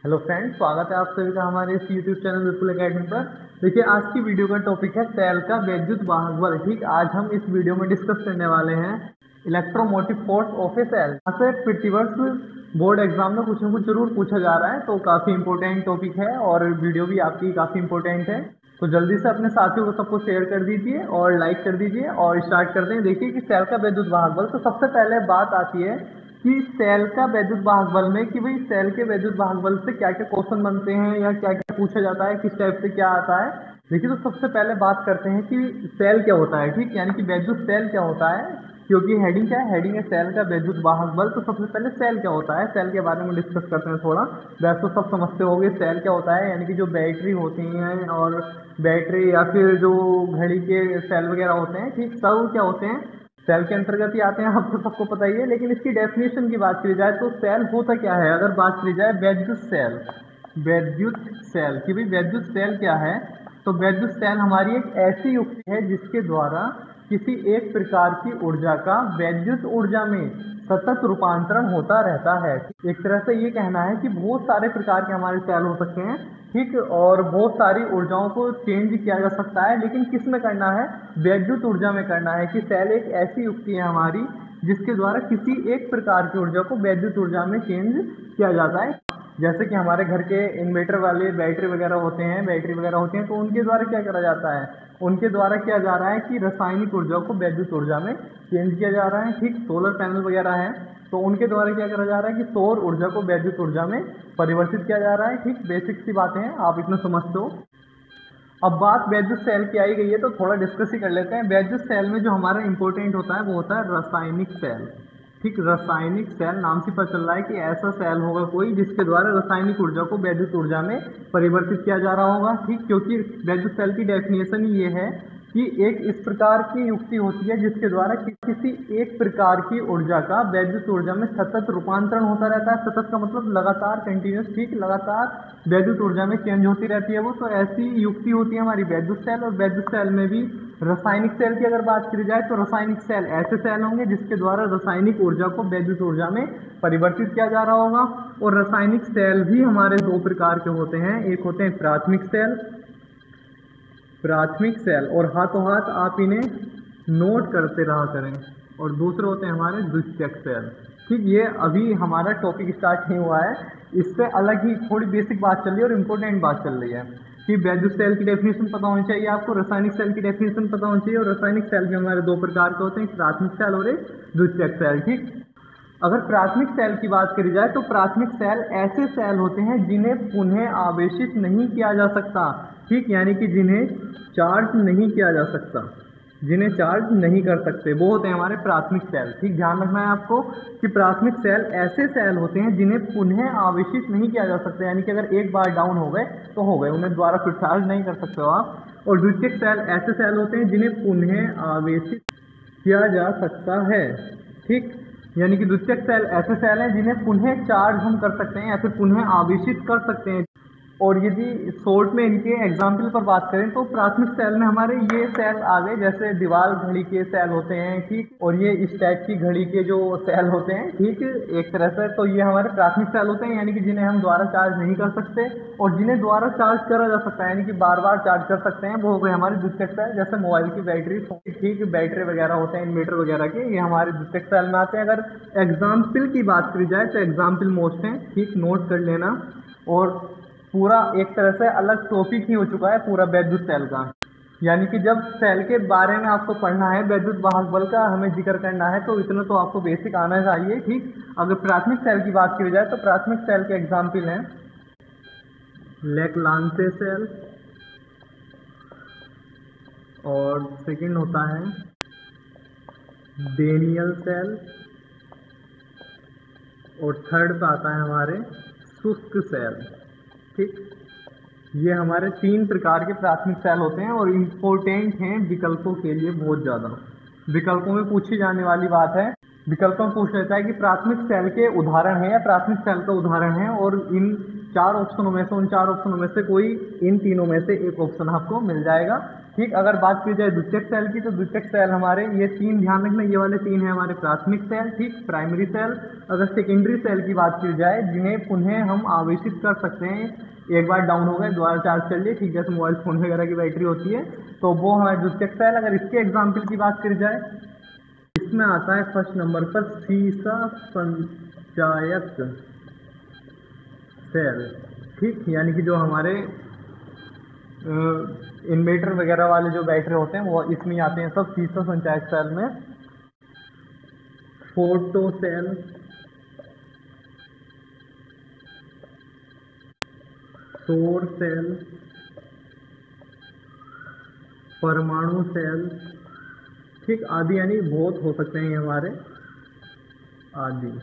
Hello friends, स्वागत है आप सभी का हमारे इस यूट्यूब चैनल विपुल एकेडमी पर। देखिए, आज की वीडियो का टॉपिक है सेल का वैद्युत वाहक बल। ठीक, आज हम इस वीडियो में डिस्कस करने वाले हैं electromotive force of a cell. यहाँ से प्रतिवर्ष बोर्ड एग्जाम में कुछ न कुछ जरूर पूछा जा रहा है, तो काफ़ी इंपॉर्टेंट टॉपिक है और वीडियो भी आपकी काफ़ी इंपॉर्टेंट है। तो जल्दी से अपने साथियों को सबको शेयर कर दीजिए और लाइक कर दीजिए और स्टार्ट करते हैं। देखिए कि सेल का वैद्युत वाहक बल, तो सबसे पहले बात आती है कि सेल का वैद्युत वाहक बल में कि भाई सेल के वैद्युत वाहक बल से क्या क्या क्वेश्चन बनते हैं या क्या क्या पूछा जाता है, किस टाइप से क्या आता है। देखिए, तो सबसे पहले बात करते हैं कि सेल क्या होता है। ठीक, यानी कि वैद्युत सेल क्या होता है, क्योंकि हेडिंग क्या है, हेडिंग है सेल का वैद्युत वाहक बल। तो सबसे पहले सेल क्या होता है, सेल के बारे में डिस्कस करते हैं थोड़ा। वैसे तो सब समझते होंगे सेल क्या होता है, यानी कि जो बैटरी होती हैं और बैटरी या फिर जो घड़ी के सेल वगैरह होते हैं, ठीक, सब क्या होते हैं, सेल के अंतर्गत ही आते हैं। आपको सबको पता ही है। लेकिन इसकी डेफिनेशन की बात करी जाए तो सेल होता क्या है, अगर बात करी जाए वैद्युत सेल, वैद्युत सेल की भाई वैद्युत सेल क्या है, तो वैद्युत सेल हमारी एक ऐसी युक्ति है जिसके द्वारा किसी एक प्रकार की ऊर्जा का वैद्युत ऊर्जा में सतत रूपांतरण होता रहता है। एक तरह से ये कहना है कि बहुत सारे प्रकार के हमारे सेल हो सकते हैं, ठीक, और बहुत सारी ऊर्जाओं को चेंज किया जा सकता है, लेकिन किस में करना है, वैद्युत ऊर्जा में करना है। कि सेल एक ऐसी युक्ति है हमारी जिसके द्वारा किसी एक प्रकार की ऊर्जा को वैद्युत ऊर्जा में चेंज किया जाता है। जैसे कि हमारे घर के इन्वर्टर वाले बैटरी वगैरह होते हैं, बैटरी वगैरह होती हैं, तो उनके द्वारा क्या करा जाता है, उनके द्वारा किया जा रहा है कि रासायनिक ऊर्जा को वैद्युत ऊर्जा में चेंज किया जा रहा है। ठीक, सोलर पैनल वगैरह है, तो उनके द्वारा क्या करा जा रहा है कि सौर ऊर्जा को वैद्युत ऊर्जा में परिवर्तित किया जा रहा है। ठीक, बेसिक सी बातें हैं, आप इतना समझते हो। अब बात वैद्युत सेल की आई गई है तो थोड़ा डिस्कस ही कर लेते हैं। वैद्युत सेल में जो हमारा इंपॉर्टेंट होता है वो होता है रासायनिक सेल। ठीक, रासायनिक सेल नाम से पता चल रहा है कि ऐसा सेल होगा कोई जिसके द्वारा रासायनिक ऊर्जा को वैद्युत ऊर्जा में परिवर्तित किया जा रहा होगा। ठीक, क्योंकि वैद्युत सेल की डेफिनेशन ही ये है कि एक इस प्रकार की युक्ति होती है जिसके द्वारा किसी एक प्रकार की ऊर्जा का वैद्युत ऊर्जा में सतत रूपांतरण होता रहता है। सतत का मतलब लगातार, कंटिन्यूस। ठीक, लगातार वैद्युत ऊर्जा में चेंज होती रहती है वो। तो ऐसी युक्ति होती है हमारी वैद्युत सेल। और वैद्युत सेल में भी रासायनिक सेल की अगर बात करी जाए तो रासायनिक सेल ऐसे सेल होंगे जिसके द्वारा रासायनिक ऊर्जा को वैद्युत ऊर्जा में परिवर्तित किया जा रहा होगा। और रासायनिक सेल भी हमारे दो प्रकार के होते हैं, एक होते हैं प्राथमिक सेल, प्राथमिक सेल, और हाथों हाथ आप इन्हें नोट करते रहा करें, और दूसरे होते हैं हमारे द्वितीयक सेल। ठीक, ये अभी हमारा टॉपिक स्टार्ट नहीं हुआ है, इससे अलग ही थोड़ी बेसिक बात चल रही है और इम्पोर्टेंट बात चल रही है कि वैद्युत सेल की डेफिनेशन पता होनी चाहिए आपको, रासायनिक सेल की डेफिनेशन पता होनी चाहिए। और रासायनिक सेल भी हमारे दो प्रकार के होते हैं, एक प्राथमिक सेल और एक द्वितीयक सेल। ठीक, अगर प्राथमिक सेल की बात करी जाए तो प्राथमिक सेल ऐसे सेल होते हैं जिन्हें पुनः आवेशित नहीं किया जा सकता। ठीक, यानी कि जिन्हें चार्ज नहीं किया जा सकता, जिन्हें चार्ज नहीं कर सकते, वो होते हैं हमारे प्राथमिक सेल। ठीक, ध्यान रखना है आपको कि प्राथमिक सेल ऐसे सेल होते हैं जिन्हें पुनः आवेशित नहीं किया जा सकता, यानी कि अगर एक बार डाउन हो गए तो हो गए, उन्हें दोबारा फिर चार्ज नहीं कर सकते हो आप। और द्वितीयक सेल ऐसे सेल होते हैं जिन्हें पुनः आवेशित किया जा सकता है। ठीक, यानी कि द्वितीयक सेल ऐसे सेल हैं जिन्हें पुनः चार्ज हम कर सकते हैं या फिर पुनः आवेशित कर सकते हैं। और यदि शॉर्ट में इनके एग्जाम्पल पर बात करें तो प्राथमिक सेल में हमारे ये सेल आ गए, जैसे दीवार घड़ी के सेल होते हैं। ठीक, और ये इस टाइप की घड़ी के जो सेल होते हैं, ठीक, एक तरह से तो ये हमारे प्राथमिक सेल होते हैं, यानी कि जिन्हें हम दोबारा चार्ज नहीं कर सकते और जिन्हें दोबारा चार्ज करा जा सकता है, यानी कि बार बार चार्ज कर सकते हैं, वो हो गए हमारे द्वितीयक सेल। जैसे मोबाइल की बैटरी, ठीक, बैटरी वगैरह होते हैं, इन्वर्टर वगैरह के, ये हमारे द्वितीयक सेल में आते हैं। अगर एग्जाम्पल की बात करी जाए तो एग्जाम्पल मोस्ट हैं, ठीक, नोट कर लेना। और पूरा एक तरह से अलग टॉपिक ही हो चुका है पूरा वैद्युत सेल का, यानी कि जब सेल के बारे में आपको पढ़ना है, वैद्युत वाहक बल का हमें जिक्र करना है, तो इतना तो आपको बेसिक आना चाहिए। ठीक, अगर प्राथमिक सेल की बात की जाए तो प्राथमिक सेल के एग्जाम्पल हैं लेक्लांसे सेल, और सेकंड होता है डेनियल सेल, और थर्ड पे आता है हमारे शुष्क सेल। ठीक, ये हमारे तीन प्रकार के प्राथमिक सेल होते हैं और इम्पोर्टेंट हैं विकल्पों के लिए बहुत ज़्यादा। विकल्पों में पूछी जाने वाली बात है, विकल्पों में पूछ लेता है कि प्राथमिक सेल के उदाहरण है या प्राथमिक सेल का उदाहरण है, और इन चार ऑप्शनों में से, उन चार ऑप्शनों में से कोई इन तीनों में से एक ऑप्शन आपको मिल जाएगा। ठीक, अगर बात की जाए द्वितीयक सेल की, तो द्वितीयक सेल हमारे ये तीन ध्यान रखना, ये वाले तीन है हमारे प्राथमिक सेल, ठीक, प्राइमरी सेल। अगर सेकेंडरी सेल की बात की जाए, जिन्हें पुनः हम आवेशित कर सकते हैं, एक बार डाउन हो गए दोबारा चार्ज कर लिए, ठीक, जैसे मोबाइल फोन वगैरह की बैटरी होती है, तो वो हमारे द्वितीयक सेल। अगर इसके एग्जाम्पल की बात करी जाए, इसमें आता है फर्स्ट नंबर पर सीसा संचायक सेल, ठीक, यानी कि जो हमारे इन्वर्टर वगैरह वाले जो बैटरी होते हैं वो इसमें आते हैं सब सीसा संचायक सेल में। फोटो सेल, सौर सेल, परमाणु सेल, ठीक, आदि, यानी बहुत हो सकते हैं ये हमारे आदि।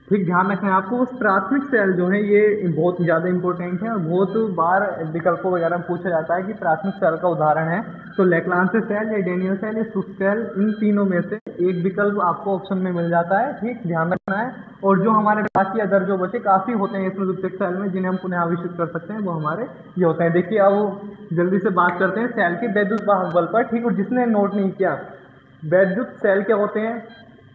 ठीक, ध्यान रखना है आपको, उस प्राथमिक सेल जो है ये बहुत ज़्यादा इंपॉर्टेंट है और बहुत बार विकल्पों वगैरह में पूछा जाता है कि प्राथमिक सेल का उदाहरण है, तो लेक्लांस सेल या डेनियल सेल या शुष्क सेल, इन तीनों में से एक विकल्प आपको ऑप्शन में मिल जाता है। ठीक, ध्यान रखना है। और जो हमारे बाकी अदर जो बचे काफ़ी होते हैं इसमें द्वितीयक सेल में, जिन्हें हम पुनः आविष्कृत कर सकते हैं, वो हमारे ये होते हैं। देखिए अब जल्दी से बात करते हैं सेल के वैद्युत वाहक बल पर। ठीक, और जिसने नोट नहीं किया, वैद्युत सेल क्या होते हैं,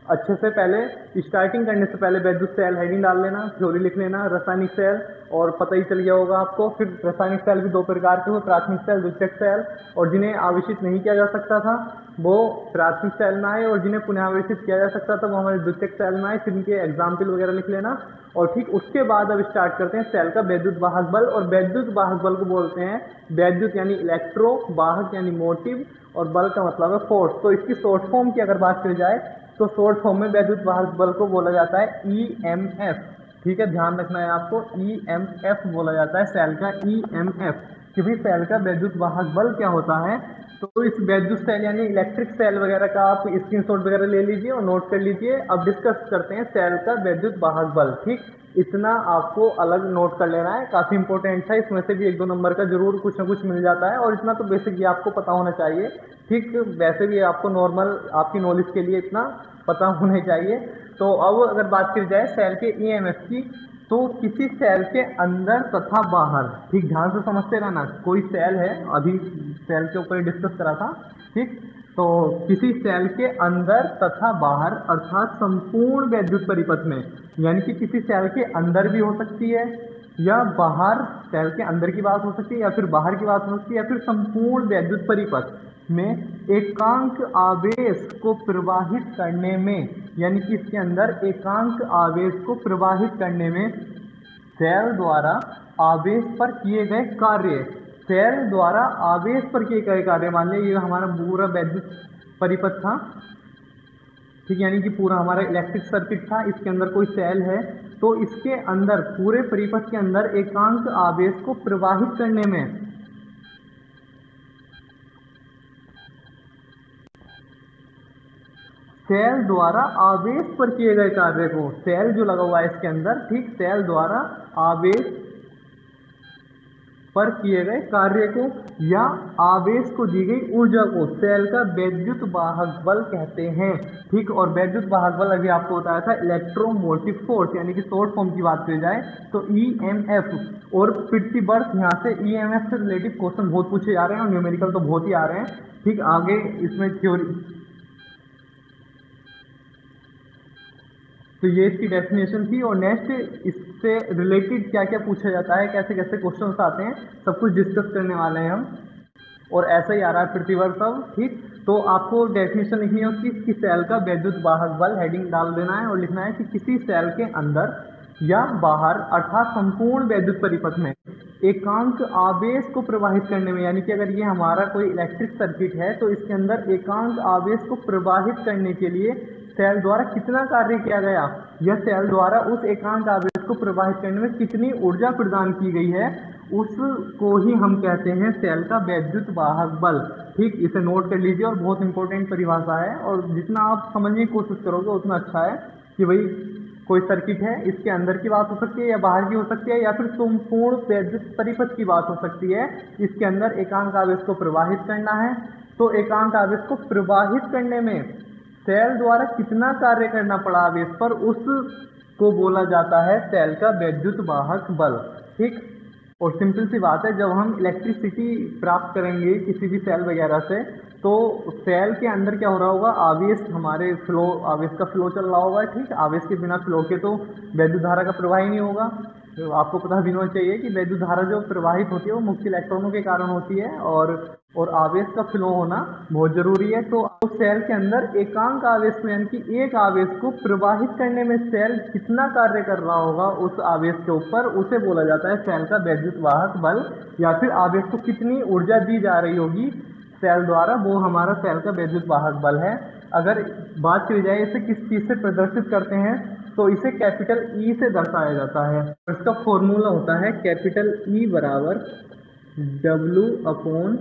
अच्छे से पहले स्टार्टिंग करने से पहले वैद्युत सेल हेडिंग डाल लेना, थ्योरी लिख लेना, रासायनिक सेल, और पता ही चल गया होगा आपको। फिर रासायनिक सेल भी दो प्रकार के हुए, प्राथमिक सेल, द्वितीयक सेल, और जिन्हें आवेशित नहीं किया जा सकता था वो प्राथमिक सेल में आए, और जिन्हें पुनः आवेशित किया जा सकता था वो हमारे द्वितीयक सेल में आए। फिर इनके एग्जाम्पल वगैरह लिख लेना। और ठीक उसके बाद अब स्टार्ट करते हैं सेल का वैद्युत वाहक बल। और वैद्युत वाहक बल को बोलते हैं, वैद्युत यानी इलेक्ट्रो, वाहक यानी मोटिव, और बल का मतलब है फोर्स। तो इसकी शॉर्ट फॉर्म की अगर बात करी जाए तो शॉर्ट फॉर्म में वैद्युत वाहक बल को बोला जाता है EMF। ठीक है, ध्यान रखना है आपको, EMF बोला जाता है सेल का EMF, कि भाई सेल का वैद्युत वाहक बल क्या होता है। तो इस वैद्युत सेल यानी इलेक्ट्रिक सेल वगैरह का आप स्क्रीनशॉट वगैरह ले लीजिए और नोट कर लीजिए। अब डिस्कस करते हैं सेल का वैद्युत वाहक बल। ठीक, इतना आपको अलग नोट कर लेना है, काफ़ी इंपॉर्टेंट है। इसमें से भी 1-2 नंबर का जरूर कुछ ना कुछ मिल जाता है, और इतना तो बेसिक ये आपको पता होना चाहिए। ठीक, वैसे भी आपको नॉर्मल आपकी नॉलेज के लिए इतना पता होना चाहिए। तो अब अगर बात की जाए सेल के EMF की, तो किसी सेल के अंदर तथा बाहर, ठीक ध्यान से समझते रहना, कोई सेल है, अभी सेल के ऊपर डिस्कस करा था। ठीक, तो किसी सेल के अंदर तथा बाहर अर्थात संपूर्ण वैद्युत परिपथ में, यानी कि किसी सेल के अंदर भी हो सकती है या बाहर, सेल के अंदर की बात हो सकती है या फिर बाहर की बात हो सकती है, या फिर संपूर्ण वैद्युत परिपथ में एकांक आवेश को प्रवाहित करने में, यानी कि इसके अंदर एकांक आवेश को प्रवाहित करने में सेल द्वारा आवेश पर किए गए कार्य, सेल द्वारा आवेश पर किए गए कार्य, मान लिया ये हमारा पूरा वैद्युत परिपथ था। ठीक, यानी कि पूरा हमारा इलेक्ट्रिक सर्किट था, इसके अंदर कोई सेल है, तो इसके अंदर पूरे परिपथ के अंदर एकांक आवेश को प्रवाहित करने में सेल द्वारा आवेश पर किए गए कार्य को, सेल जो लगा हुआ है इसके अंदर, ठीक, सेल द्वारा आवेश पर किए गए कार्य को या आवेश को दी गई ऊर्जा को सेल का वैद्युत वाहक बल कहते हैं। ठीक, और वैद्युत वाहक बल अभी आपको बताया था इलेक्ट्रोमोटिव फोर्स, यानी कि शॉर्ट फॉर्म की बात की जाए तो EMF। और फिफ्टी बर्थ यहाँ से EMF से रिलेटेड क्वेश्चन बहुत पूछे जा रहे हैं और न्यूमेरिकल तो बहुत ही आ रहे हैं। ठीक, आगे इसमें थ्योरी, तो ये इसकी डेफिनेशन थी। और नेक्स्ट इससे रिलेटेड क्या क्या पूछा जाता है, कैसे कैसे क्वेश्चंस आते हैं, सब कुछ डिस्कस करने वाले हैं हम। और ऐसा ही आ रहा है प्रतिवर्ष सब। ठीक, तो आपको डेफिनेशन लिखनी है उसकी कि सेल का वैद्युत वाहक बल, हेडिंग डाल देना है और लिखना है कि किसी सेल के अंदर या बाहर अर्थात संपूर्ण वैद्युत परिपथ में एकांक आवेश को प्रवाहित करने में, यानी कि अगर ये हमारा कोई इलेक्ट्रिक सर्किट है तो इसके अंदर एकांक आवेश को प्रवाहित करने के लिए सेल द्वारा कितना कार्य किया गया, या सेल द्वारा उस एकांक आवेश को प्रवाहित करने में कितनी ऊर्जा प्रदान की गई है, उसको ही हम कहते हैं सेल का वैद्युत वाहक बल। ठीक, इसे नोट कर लीजिए, और बहुत इंपॉर्टेंट परिभाषा है, और जितना आप समझने की कोशिश करोगे उतना अच्छा है। कि भाई कोई सर्किट है, इसके अंदर की बात हो सकती है या बाहर की हो सकती है, या फिर संपूर्ण वैद्युत परिपथ की बात हो सकती है, इसके अंदर एकांक आवेश को प्रवाहित करना है। तो एकांक आवेश को प्रवाहित करने में सेल द्वारा कितना कार्य करना पड़ा आवेश पर, उसको बोला जाता है सेल का वैद्युत वाहक बल। ठीक, और सिंपल सी बात है, जब हम इलेक्ट्रिसिटी प्राप्त करेंगे किसी भी सेल वगैरह से, तो सेल के अंदर क्या हो रहा होगा, आवेश हमारे फ्लो, आवेश का फ्लो चल रहा होगा। ठीक, आवेश के बिना फ्लो के तो वैद्युत धारा का प्रवाह ही नहीं होगा। तो आपको पता भी होना चाहिए कि वैद्युत धारा जो प्रवाहित होती है वो मुक्त इलेक्ट्रॉनों के कारण होती है, और आवेश का फ्लो होना बहुत जरूरी है। तो सेल के अंदर एकांक आवेश को, यानी कि एक आवेश को प्रवाहित करने में सेल कितना कार्य कर रहा होगा उस आवेश के ऊपर, उसे बोला जाता है सेल का वैद्युत वाहक बल, या फिर आवेश को कितनी ऊर्जा दी जा रही होगी सेल द्वारा, वो हमारा सेल का वैद्युत वाहक बल है। अगर बात की जाए इसे किस चीज से प्रदर्शित करते हैं, तो इसे कैपिटल ई से दर्शाया जाता है। इसका फॉर्मूला होता है कैपिटल ई बराबर W अपॉन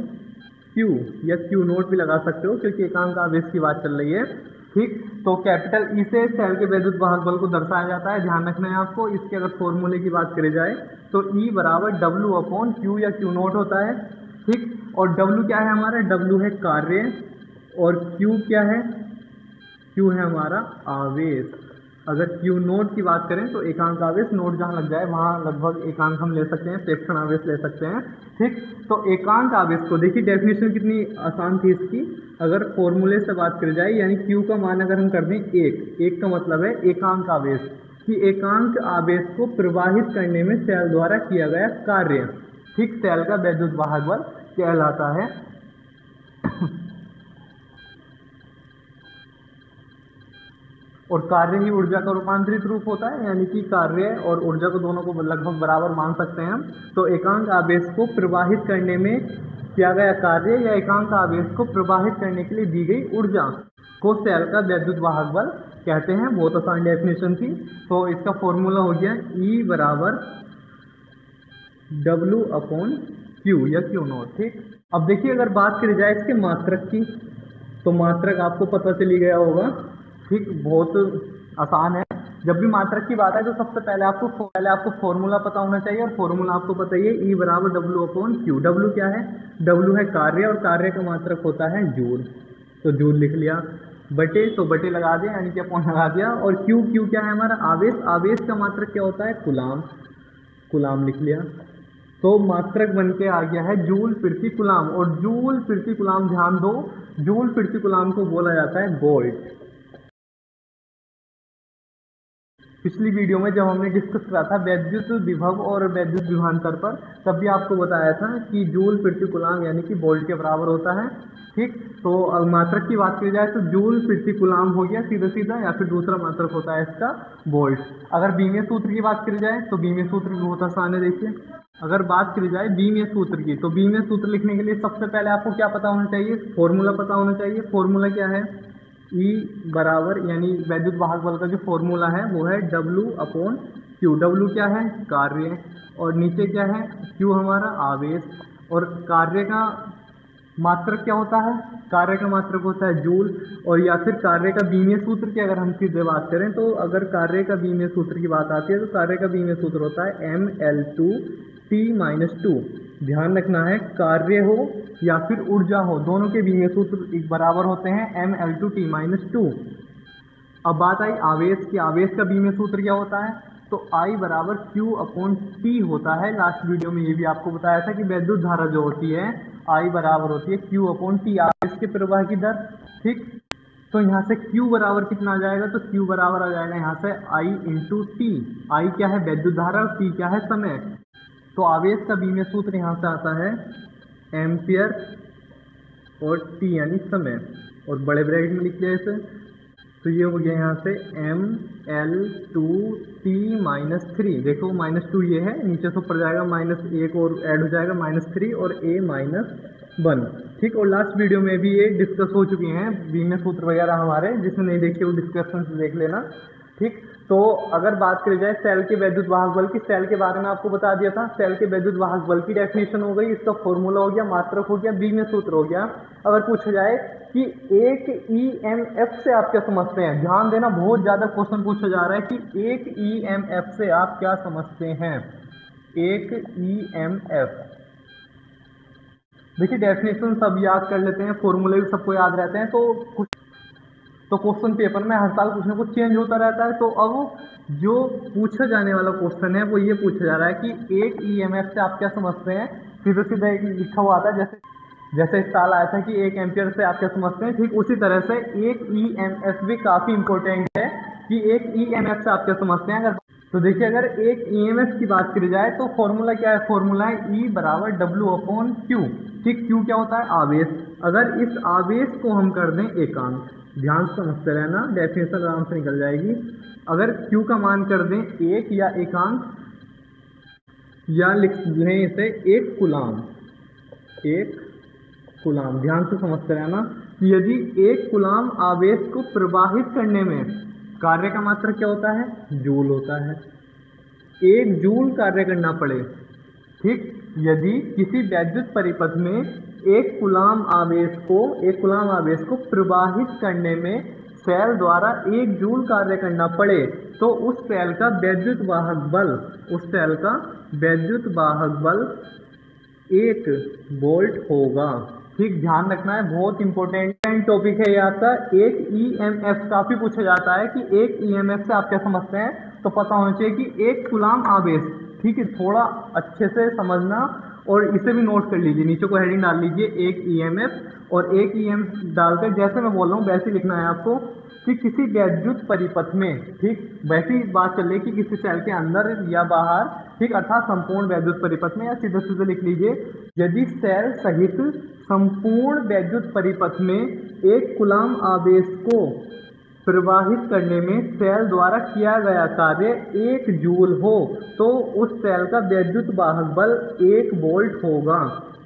Q, या Q नोट भी लगा सकते हो क्योंकि एकांक आवेश की बात चल रही है। ठीक, तो कैपिटल ई से सेल के वैद्युत वाहक बल को दर्शाया जाता है, ध्यान रखना है आपको। इसके अगर फॉर्मूले की बात करी जाए तो E बराबर W अपॉन Q या Q नोट होता है। ठीक, और W क्या है हमारा, W है कार्य, और Q क्या है, Q है हमारा आवेश। अगर Q नोट की बात करें तो एकांक आवेश, नोट जहाँ लग जाए वहाँ लगभग एकांक हम ले सकते हैं, प्रेक्षण आवेश ले सकते हैं। ठीक, तो एकांक आवेश को देखिए, डेफिनेशन कितनी आसान थी इसकी। अगर फॉर्मूले से बात करी जाए, यानी Q का मान अगर हम कर दें एक का मतलब है एकांक आवेश, कि एकांक आवेश को प्रवाहित करने में सेल द्वारा किया गया कार्य, ठीक, सेल का वैद्युत वाहक बल कहलाता है। और कार्य ही ऊर्जा का रूपांतरित रूप होता है, यानी कि कार्य और ऊर्जा को दोनों को लगभग बराबर मान सकते हैं हम। तो एकांक आवेश को प्रवाहित करने में किया गया कार्य या एकांक आवेश को प्रवाहित करने के लिए दी गई ऊर्जा को सेल का वैद्युत वाहक बल कहते हैं। बहुत आसान डेफिनेशन थी। तो इसका फॉर्मूला हो गया E बराबर W अपॉन Q या Q नोट। ठीक, अब देखिए अगर बात करी जाए इसके मात्रक की, तो मात्रक आपको पता चली गया होगा। ठीक, बहुत आसान है। जब भी मात्रक की बात है तो सबसे पहले आपको फॉर्मूला पता होना चाहिए, और फॉर्मूला आपको पता ही है, E बराबर W अपॉन Q। W क्या है, W है कार्य, और कार्य का मात्रक होता है जूल, तो जूल लिख लिया, बटे, तो बटे लगा दिया, यानी कि अपॉन लगा दिया। और Q क्या है हमारा आवेश, आवेश का मात्रक क्या होता है कूलाम, कूलाम लिख लिया। तो मात्रक बन के आ गया है जूल प्रति कूलाम, और जूल प्रति कूलाम, ध्यान दो, जूल प्रति कूलाम को बोला जाता है वोल्ट। पिछली वीडियो में जब हमने डिस्कस करा था वैद्युत विभव और वैद्युत विभवांतर पर, तब भी आपको बताया था कि जूल प्रति कूलाम यानी कि वोल्ट के बराबर होता है। ठीक, तो मात्रक की बात की जाए तो जूल प्रति कूलाम हो गया सीधा सीधा, या फिर दूसरा मात्रक होता है इसका वोल्ट। अगर बीमीय सूत्र की बात करी जाए तो बीमीय सूत्र भी बहुत आसान है। देखिए, अगर बात करी जाए बीमीय सूत्र की, तो बीमीय सूत्र लिखने के लिए सबसे पहले आपको क्या पता होना चाहिए, फॉर्मूला पता होना चाहिए। फॉर्मूला क्या है, E बराबर, यानी वैद्युत वाहक बल का जो फॉर्मूला है वो है W अपॉन Q। W क्या है कार्य, और नीचे क्या है Q हमारा आवेश, और कार्य का मात्रक क्या होता है, कार्य का मात्रक होता है जूल। और या फिर कार्य का बीमीय सूत्र की अगर हम सीधे बात करें, तो अगर कार्य का बीमीय सूत्र की बात आती है तो कार्य का बीमीय सूत्र होता है mL2T-2। ध्यान रखना है, कार्य हो या फिर ऊर्जा हो, दोनों के बीमीय सूत्र एक बराबर होते हैं, mL2T-2। अब बात आई आवेश की, आवेश का बीमीय सूत्र क्या होता है, तो I बराबर Q अपॉन T होता है। लास्ट वीडियो में ये भी आपको बताया था कि वैद्युत धारा जो होती है I बराबर होती है Q अपॉन T, आवेश के प्रवाह की दर। ठीक, तो यहाँ से Q बराबर कितना आ जाएगा, तो Q बराबर आ जाएगा यहाँ से I इंटू T। I क्या है वैद्युत धारा, और T क्या है समय। तो आवेश का बीमीय सूत्र यहाँ से आता है एम्पियर और T यानी समय, और बड़े ब्रैकेट में लिख लिया इसे। तो ये हो गया यहाँ से mL2T-3। देखो -2 ये है, नीचे से ऊपर जाएगा, -1 और ऐड हो जाएगा -3 और A-1। ठीक, और लास्ट वीडियो में भी ये डिस्कस हो चुके हैं बीमीय सूत्र वगैरह हमारे, जिसने नहीं देखे वो डिस्कशन से देख लेना। ठीक, तो अगर बात करी जाए सेल के वैद्युत वाहक बल की, सेल के बारे में आपको बता दिया था, सेल के वैद्युत वाहक बल की डेफिनेशन हो गई, इसका फॉर्मूला हो गया, मात्रक हो गया, बीमीय सूत्र हो गया। अगर पूछा जाए कि एक EMF से आप क्या समझते हैं, ध्यान देना, बहुत ज्यादा क्वेश्चन पूछा जा रहा है कि एक EMF से आप क्या समझते हैं। एक EMF, देखिए डेफिनेशन सब याद कर लेते हैं, फॉर्मूले भी सबको याद रहते हैं, तो कुछ तो क्वेश्चन पेपर में हर साल कुछ ना कुछ चेंज होता रहता है। तो अब जो पूछा जाने वाला क्वेश्चन है वो ये पूछा जा रहा है कि एक ईएमएफ से आप क्या समझते हैं। सीधे सीधे लिखा हुआ आता है, जैसे जैसे इस साल आया था कि 1 एम्पियर से आप क्या समझते हैं, ठीक उसी तरह से एक ईएमएफ भी काफी इंपॉर्टेंट है कि एक ईएमएफ से आप क्या समझते हैं। अगर तो देखिए, अगर एक ईएमएफ की बात करी जाए तो फॉर्मूला क्या है, फॉर्मूला है E बराबर W/Q। ठीक, Q क्या होता है, आवेश। अगर इस आवेश को हम कर दें एकांक, ध्यान से समझते रहना, डेफिनेशन आराम से निकल जाएगी। अगर Q का मान कर दें 1 या एकांक, या लिख लें इसे 1 कूलाम, 1 कूलाम, ध्यान से समझते रहना कि यदि 1 कूलाम आवेश को प्रवाहित करने में कार्य का मात्रा क्या होता है, जूल होता है। 1 जूल कार्य करना पड़े, ठीक, यदि किसी वैद्युत परिपथ में 1 कूलाम आवेश को प्रवाहित करने में सेल द्वारा 1 जूल कार्य करना पड़े, तो उस सेल का वैद्युत वाहक बल 1 वोल्ट होगा। ठीक, ध्यान रखना है, बहुत इंपॉर्टेंट टॉपिक है ये आपका। एक ईएमएफ काफी पूछा जाता है कि एक ईएमएफ से आप क्या समझते हैं, तो पता होना चाहिए कि 1 कूलाम आवेश, ठीक है, थोड़ा अच्छे से समझना और इसे भी नोट कर लीजिए, नीचे को हेडिंग डाल लीजिए, एक ईएमएफ, और एक ईएमएफ डालकर जैसे मैं बोल रहा हूँ वैसे लिखना है आपको कि किसी वैद्युत परिपथ में, ठीक, वैसी बात चल रही कि किसी सेल के अंदर या बाहर, ठीक, अर्थात संपूर्ण वैद्युत परिपथ में, या सीधे सीधे लिख लीजिए, यदि सेल सहित संपूर्ण वैद्युत परिपथ में 1 कूलाम आवेश को प्रवाहित करने में सेल द्वारा किया गया कार्य 1 जूल हो, तो उस सेल का वैद्युत वाहक बल 1 वोल्ट होगा।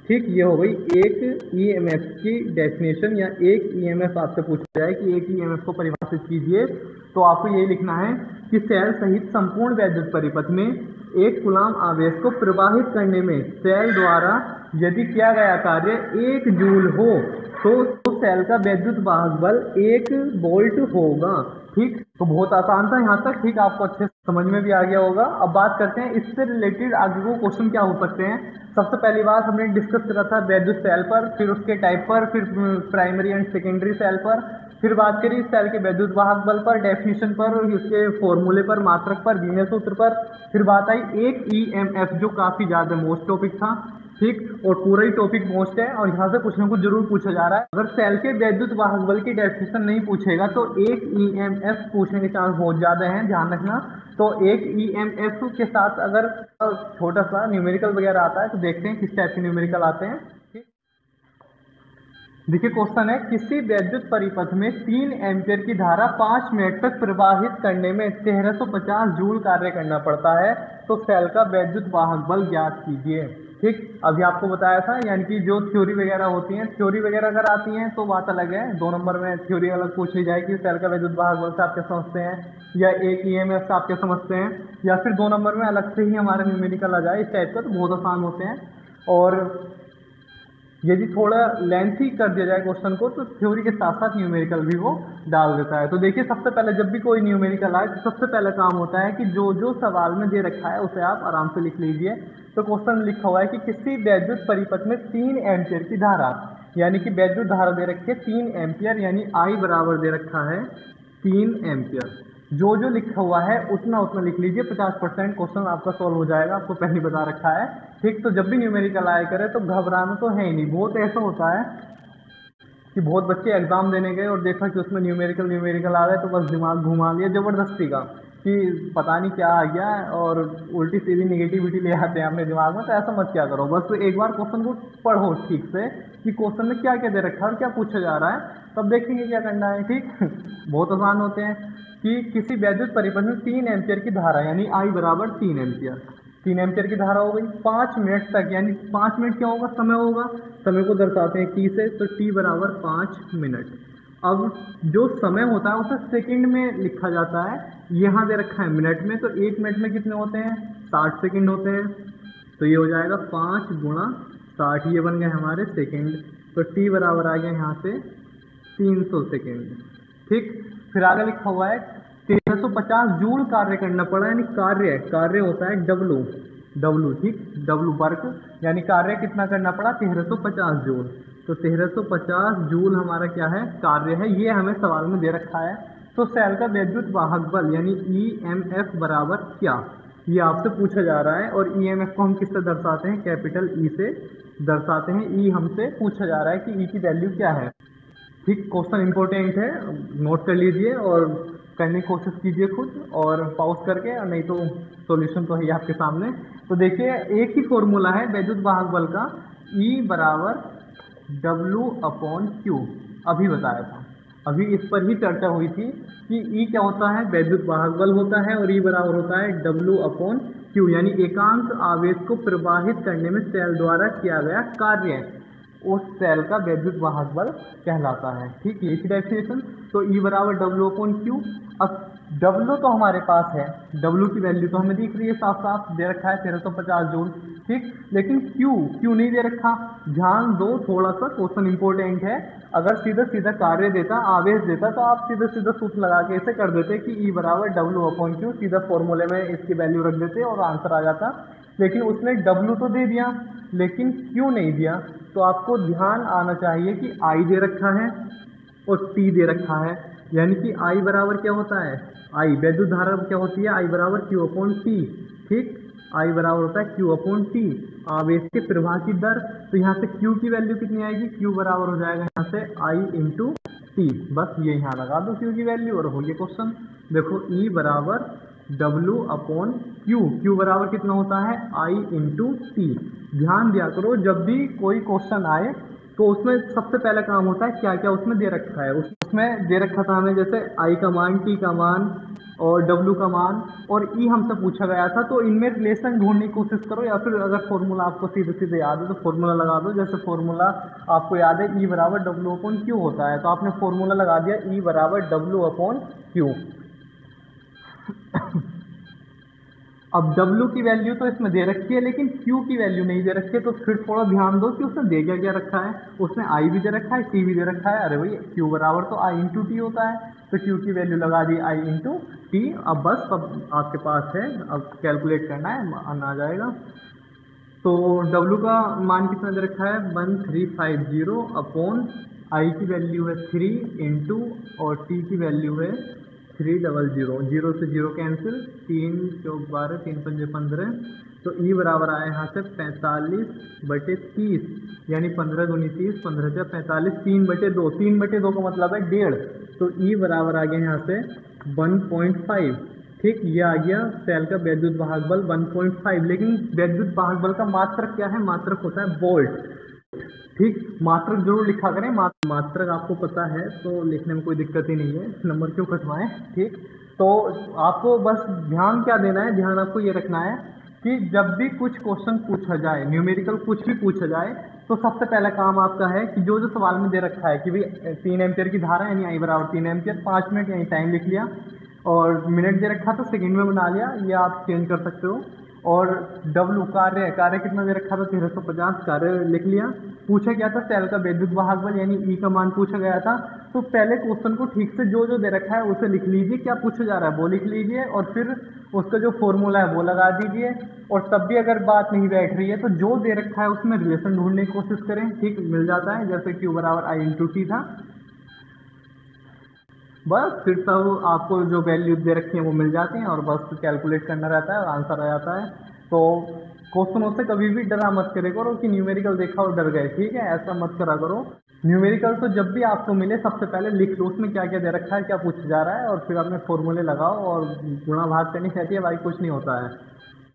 ठीक, ये हो गई एक ईएमएफ की डेफिनेशन, या एक ईएमएफ आपसे पूछा जाए कि एक ईएमएफ को परिभाषित कीजिए, तो आपको ये लिखना है कि सेल सहित संपूर्ण वैद्युत परिपथ में 1 कूलाम आवेश को प्रवाहित करने में सेल द्वारा यदि किया गया कार्य 1 जूल हो, तो सेल का वैद्युत वाहक बल 1 वोल्ट होगा। ठीक, तो बहुत आसान था यहाँ तक, ठीक, आपको अच्छे से समझ में भी आ गया होगा। अब बात करते हैं इससे रिलेटेड आगे को क्वेश्चन क्या हो सकते हैं। सबसे पहली बात हमने डिस्कस करा था वैद्युत सेल पर, फिर उसके टाइप पर, फिर प्राइमरी एंड सेकेंडरी सेल पर, फिर बात करी सेल के वैद्युत वाहक बल पर, डेफिनेशन पर, उसके फॉर्मूले पर, मात्रक पर, बीने सूत्र पर, फिर बात आई एक ईएमएफ जो काफी ज्यादा मोस्ट टॉपिक था। ठीक, और पूरा ही टॉपिक मोस्ट है और यहाँ से कुछ ना कुछ जरूर पूछा जा रहा है। अगर सेल के वैद्युत वाहक बल की डेफिनेशन नहीं पूछेगा तो एक ईएमएफ पूछने के चांस बहुत ज्यादा हैं, ध्यान रखना। तो एक ईएमएफ के साथ अगर छोटा सा न्यूमेरिकल वगैरह आता है तो देखते हैं किस टाइप के न्यूमेरिकल आते हैं। देखिए क्वेश्चन है, किसी वैद्युत परिपथ में 3 एम्पियर की धारा 5 मिनट तक प्रवाहित करने में 1350 जूल कार्य करना पड़ता है, तो सेल का वैद्युत वाहक बल ज्ञात कीजिए। ठीक, अभी आपको बताया था, यानी कि जो थ्योरी वगैरह होती हैं, थ्योरी वगैरह अगर आती हैं तो बात अलग है, 2 नंबर में थ्योरी अलग पूछ ली जाएगी, सेल का वैद्युत वाहक बल से आप क्या समझते हैं, या एक ईएमएफ से आप क्या समझते हैं, या फिर 2 नंबर में अलग से ही हमारे न्यूमेरिकल आ जाए इस टाइप का, तो बहुत आसान होते हैं। और यदि थोड़ा लेंथी कर दिया जाए क्वेश्चन को तो थ्योरी के साथ साथ न्यूमेरिकल भी वो डाल देता है। तो देखिए, सबसे पहले जब भी कोई न्यूमेरिकल आए तो सबसे पहले काम होता है कि जो जो सवाल में दे रखा है उसे आप आराम से लिख लीजिए। तो क्वेश्चन लिखा हुआ है कि किसी वैद्युत परिपथ में 3 एम्पियर की धारा, यानी कि वैद्युत धारा दे रखी है 3 एम्पियर, यानी आई बराबर दे रखा है 3 एम्पियर। जो जो लिखा हुआ है उतना उतना लिख लीजिए, 50% क्वेश्चन आपका सॉल्व हो जाएगा, आपको पहले बता रखा है। ठीक, तो जब भी न्यूमेरिकल आया करे तो घबराना तो है ही नहीं। बहुत ऐसा होता है कि बहुत बच्चे एग्जाम देने गए और देखा कि उसमें न्यूमेरिकल आ गए तो बस दिमाग घुमा लिया जबरदस्ती का कि पता नहीं क्या आ गया, और उल्टी सीधी निगेटिविटी ले आते हैं अपने दिमाग में। तो ऐसा मत क्या करो, बस एक बार क्वेश्चन को पढ़ो ठीक से कि क्वेश्चन में क्या क्या दे रखा है और क्या पूछा जा रहा है, तब देखेंगे क्या करना है। ठीक बहुत आसान होते हैं कि किसी वैद्युत परिपथ में 3 एम्पियर की धारा, यानी आई बराबर 3 एम्पियर, 3 एम्पियर की धारा हो गई 5 मिनट तक, यानी 5 मिनट क्या होगा, समय होगा, समय को दर्शाते हैं टी से, तो टी बराबर 5 मिनट। अब जो समय होता है उसे सेकंड में लिखा जाता है, यहाँ दे रखा है मिनट में, तो 1 मिनट में कितने होते हैं, 60 सेकंड होते हैं। तो ये हो जाएगा 5 गुणा 60, ये बन गए हमारे सेकंड। तो टी बराबर आ गया यहाँ से 300 सेकंड। ठीक, फिर आगे लिखा हुआ है 1350 जूल कार्य करना पड़ा, यानी कार्य होता है W। ठीक, W वर्क, यानी कार्य कितना करना पड़ा, 1350 जूल। तो तो 1350 जूल हमारा क्या है, कार्य है, ये हमें सवाल में दे रखा है। तो सेल का वैद्युत वाहक बल यानी EMF बराबर क्या, ये आपसे पूछा जा रहा है। और EMF को हम किससे दर्शाते हैं, कैपिटल E से दर्शाते हैं। E हमसे पूछा जा रहा है कि E की वैल्यू क्या है। ठीक, क्वेश्चन इंपॉर्टेंट है, नोट कर लीजिए और करने की कोशिश कीजिए खुद, और पॉज करके, और नहीं तो सॉल्यूशन तो है आपके सामने। तो देखिए एक ही फॉर्मूला है वैद्युत वाहक बल का, E बराबर W/Q, अभी बताया था, अभी इस पर ही चर्चा हुई थी कि E क्या होता है, वैद्युत वाहक बल होता है, और E बराबर होता है W/Q, यानी एकांक आवेश को प्रवाहित करने में सेल द्वारा किया गया कार्य उस सेल का वैद्युत वाहक बल कहलाता है। ठीक, ये डेफिनेशन। तो E बराबर W/Q। अब W तो हमारे पास है, W की वैल्यू तो हमें दिख रही है, साफ साफ दे रखा है 1350 जूल। ठीक, लेकिन Q नहीं दे रखा। ध्यान दो, थोड़ा सा क्वेश्चन इंपॉर्टेंट है। अगर सीधा सीधा कार्य देता, आवेश देता, तो आप सीधा सीधा सूत्र लगा के इसे कर देते कि E बराबर W/Q, सीधा फॉर्मूले में इसकी वैल्यू रख देते और आंसर आ जाता। लेकिन उसने W तो दे दिया, लेकिन Q नहीं दिया। तो आपको ध्यान आना चाहिए कि I दे रखा है और T दे रखा है, यानी कि I बराबर क्या होता है, I वैद्युत धारा क्या होती है, I बराबर Q/T। ठीक, I बराबर होता है Q/T, आवेश के प्रवाह की दर। तो यहाँ से Q की वैल्यू कितनी आएगी, Q बराबर हो जाएगा यहाँ से I/T। बस ये यहाँ लगा दो Q की वैल्यू और हो गया क्वेश्चन। देखो E बराबर W/Q, Q बराबर कितना होता है, I/T। ध्यान दिया करो, जब भी कोई क्वेश्चन आए तो उसमें सबसे पहला काम होता है क्या क्या उसमें दे रखा है। उसमें दे रखा था हमें जैसे I का मान, T का मान और W का मान, और E हमसे पूछा गया था। तो इनमें रिलेशन ढूंढने की कोशिश करो, या फिर अगर फॉर्मूला आपको सीधे सीधे याद है तो फॉर्मूला लगा दो। जैसे फॉर्मूला आपको याद है E बराबर W/Q होता है, तो आपने फॉर्मूला लगा दिया E बराबर W/Q। अब W की वैल्यू तो इसमें दे रखी है, लेकिन Q की वैल्यू नहीं दे रखी है। तो फिर थोड़ा ध्यान दो कि उसने दे क्या क्या रखा है। उसने I भी दे रखा है, T भी दे रखा है। अरे भाई, Q बराबर तो I/T होता है, तो Q की वैल्यू लगा दी I/T। अब बस, अब आपके पास है, अब कैलकुलेट करना है, आ जाएगा। तो W का मान कितना दे रखा है, 1350 I की वैल्यू है 3 इंटू, और T की वैल्यू है 300, जीरो से जीरो कैंसिल, 3 चौक 12, 3 पंजे 15। तो E बराबर आया यहाँ से 45/30, यानी 15 दूनी 30, 15 से 45, 3/2, 3/2 का मतलब है 1.5। तो E बराबर आ गया यहाँ से 1.5। ठीक, ये आ गया सेल का वैद्युत वाहक बल 1.5। लेकिन वैद्युत वाहक बल का मात्रक क्या है, मात्रक होता है वोल्ट। ठीक, मात्रक जरूर लिखा करें, मात्रक आपको पता है तो लिखने में कोई दिक्कत ही नहीं है, नंबर क्यों कटवाएं। ठीक, तो आपको बस ध्यान क्या देना है, ध्यान आपको ये रखना है कि जब भी कुछ क्वेश्चन पूछा जाए, न्यूमेरिकल कुछ भी पूछा जाए, तो सबसे पहला काम आपका है कि जो जो सवाल में दे रखा है कि भाई 3 एम्पियर की धारा यानी I बराबर 3 एम्पियर, 5 मिनट यानी टाइम लिख लिया, और मिनट दे रखा तो सेकंड में बना लिया, ये आप चेंज कर सकते हो। और W कार्य कितना दे रखा था, 1350, कार्य लिख लिया। पूछा गया था सेल का वैद्युत वाहक बल यानी E का मान पूछा गया था। तो पहले क्वेश्चन को ठीक से जो जो दे रखा है उसे लिख लीजिए, क्या पूछा जा रहा है वो लिख लीजिए, और फिर उसका जो फॉर्मूला है वो लगा दीजिए। और तब भी अगर बात नहीं बैठ रही है तो जो दे रखा है उसमें रिलेशन ढूंढने की कोशिश करें। ठीक, मिल जाता है, जैसे Q बराबर I/T था। बस फिर सब आपको जो वैल्यू दे रखी है वो मिल जाती हैं, और बस कैलकुलेट करना रहता है और आंसर आ जाता है। तो क्वेश्चनों से कभी भी डरा मत करे करो कि न्यूमेरिकल देखा और डर गए। ठीक है, ऐसा मत करा करो। न्यूमेरिकल तो जब भी आपको मिले सबसे पहले लिख लो उसमें क्या क्या दे रखा है, क्या पूछा जा रहा है, और फिर अपने फॉर्मूले लगाओ और गुणा भाग करनी चाहती है, भाई कुछ नहीं होता है।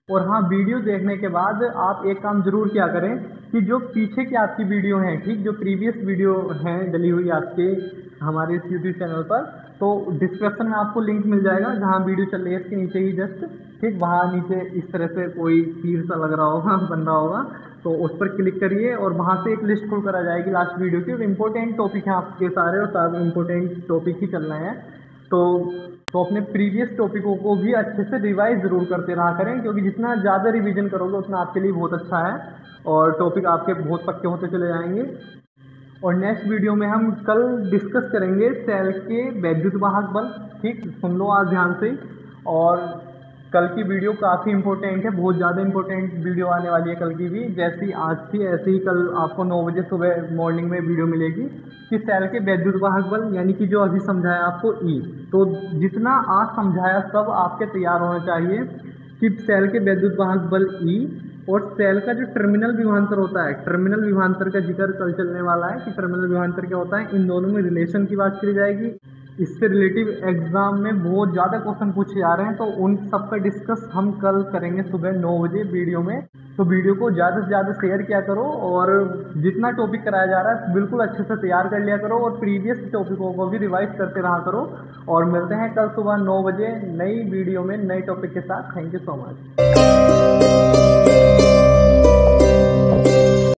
और हाँ, वीडियो देखने के बाद आप एक काम जरूर क्या करें कि जो पीछे की आपकी वीडियो हैं, ठीक, जो प्रीवियस वीडियो हैं डली हुई आपके हमारे इस यूट्यूब चैनल पर, तो डिस्क्रिप्शन में आपको लिंक मिल जाएगा जहाँ वीडियो चल रही है इसके नीचे ही जस्ट। ठीक, वहाँ नीचे इस तरह से कोई तीर सा लग रहा होगा, बन रहा होगा, तो उस पर क्लिक करिए और वहाँ से एक लिस्ट खुल कर आ जाएगी लास्ट वीडियो की। इंपॉर्टेंट टॉपिक हैं आपके सारे, और सारे इंपॉर्टेंट टॉपिक ही चल रहे हैं। तो अपने प्रीवियस टॉपिकों को भी अच्छे से रिवाइज जरूर करते रहा करें, क्योंकि जितना ज़्यादा रिवीजन करोगे उतना आपके लिए बहुत अच्छा है, और टॉपिक आपके बहुत पक्के होते चले जाएंगे। और नेक्स्ट वीडियो में हम कल डिस्कस करेंगे सेल के वैद्युत वाहक बल। ठीक, सुन लो आज ध्यान से। और कल की वीडियो काफ़ी इंपॉर्टेंट है, बहुत ज़्यादा इंपॉर्टेंट वीडियो आने वाली है कल की भी। जैसी आज थी ऐसे ही कल आपको 9 बजे सुबह मॉर्निंग में वीडियो मिलेगी कि सेल के वैद्युत वाहक बल, यानी कि जो अभी समझाया आपको ई। तो जितना आज समझाया सब आपके तैयार होना चाहिए कि सेल के वैद्युत वाहक बल ई और सेल का जो टर्मिनल विभवांतर होता है, टर्मिनल विभवांतर का जिक्र कल चलने वाला है कि टर्मिनल विभवांतर क्या होता है, इन दोनों में रिलेशन की बात करी जाएगी। इससे रिलेटिव एग्जाम में बहुत ज़्यादा क्वेश्चन पूछे जा रहे हैं, तो उन सब का डिस्कस हम कल करेंगे सुबह 9 बजे वीडियो में। तो वीडियो को ज़्यादा से ज़्यादा शेयर किया करो और जितना टॉपिक कराया जा रहा है बिल्कुल अच्छे से तैयार कर लिया करो और प्रीवियस टॉपिकों को भी रिवाइज करते रहा करो। और मिलते हैं कल सुबह 9 बजे नई वीडियो में नए टॉपिक के साथ। Thank you so much.